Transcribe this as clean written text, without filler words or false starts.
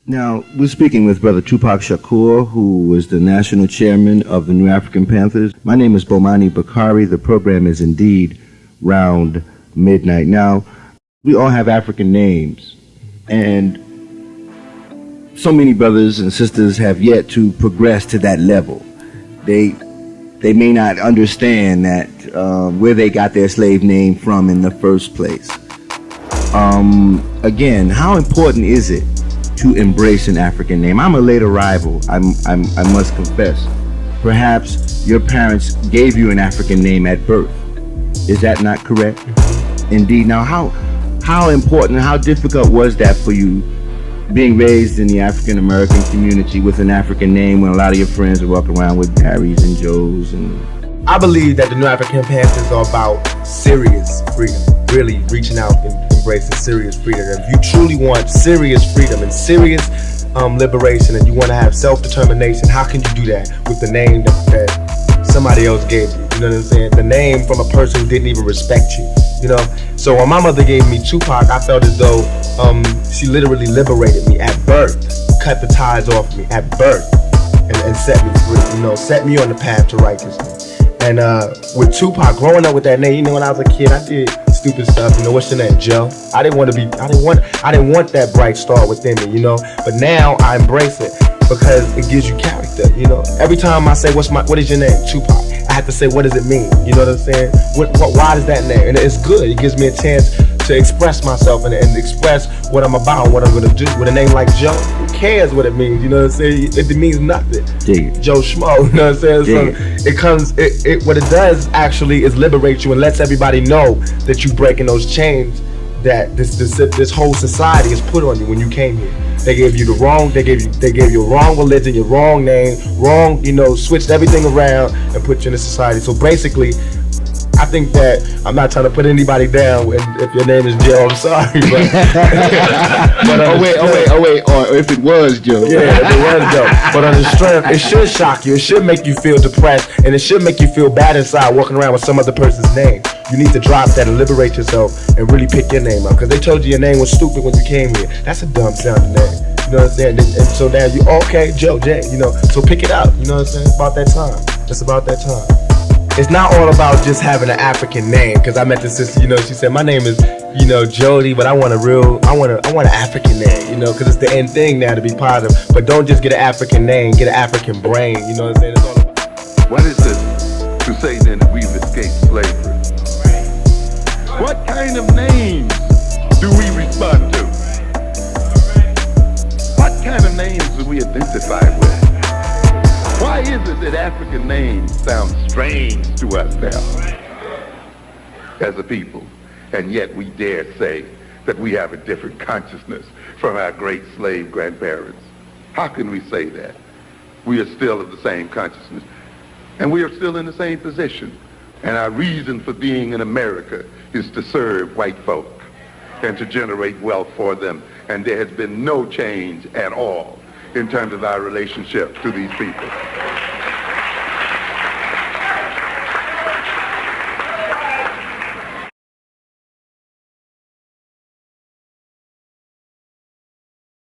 Now, we're speaking with Brother Tupac Shakur, who is the national chairman of the New African Panthers. My name is Bomani Bakari. The program is indeed Round Midnight. Now, we all have African names, and so many brothers and sisters have yet to progress to that level. They may not understand that where they got their slave name from in the first place. Again, how important is it to embrace an African name? I'm a late arrival, I must confess. Perhaps your parents gave you an African name at birth. Is that not correct? Indeed. Now, how important, how difficult was that for you, being raised in the African American community with an African name when a lot of your friends are walking around with Harrys and Joes? And I believe that the New African Panthers are about serious freedom, really reaching out and embracing serious freedom. If you truly want serious freedom and serious liberation, and you want to have self-determination, how can you do that with the name that somebody else gave you? You know what I'm saying? The name from a person who didn't even respect you. You know, so when my mother gave me Tupac, I felt as though she literally liberated me at birth, cut the ties off me at birth, and set me free. You know, set me on the path to righteousness. And with Tupac, growing up with that name, you know, when I was a kid, I did stupid stuff. You know, what's your name, Joe? I didn't want that bright star within me. You know, but now I embrace it because it gives you character. You know, every time I say, what is your name, Tupac? I have to say, what does it mean? You know what I'm saying? Why does that name? And it's good. It gives me a chance to express myself and express what I'm about and what I'm going to do. With a name like Joe, who cares what it means? You know what I'm saying? It means nothing. Joe Schmo, you know what I'm saying? So what it does actually is liberate you and lets everybody know that you're breaking those chains that this whole society has put on you when you came here. They gave you a wrong religion, your wrong name, wrong, you know, switched everything around and put you in a society. So basically, I think that I'm not trying to put anybody down. If your name is Joe, I'm sorry, but or if it was Joe. Yeah, if it was Joe. But on the strength, it should shock you. It should make you feel depressed, and it should make you feel bad inside walking around with some other person's name. You need to drop that and liberate yourself and really pick your name up, because they told you your name was stupid when you came here. That's a dumb sounding name. You know what I'm saying? And so now you okay, Joe, Jay. You know, so pick it up. You know what I'm saying? It's about that time. It's about that time. It's not all about just having an African name, because I met this sister, you know, she said, my name is, you know, Jody, but I want an African name, you know, because it's the end thing now to be positive. But don't just get an African name, get an African brain, you know what I'm saying? It's all about. What is it to say then that we've escaped slavery? What kind of names do we respond to? What kind of names do we identify with? Why is it that African names sound strange to us now as a people, and yet we dare say that we have a different consciousness from our great slave grandparents? How can we say that? We are still of the same consciousness, and we are still in the same position. And our reason for being in America is to serve white folk and to generate wealth for them. And there has been no change at all in terms of our relationship to these people.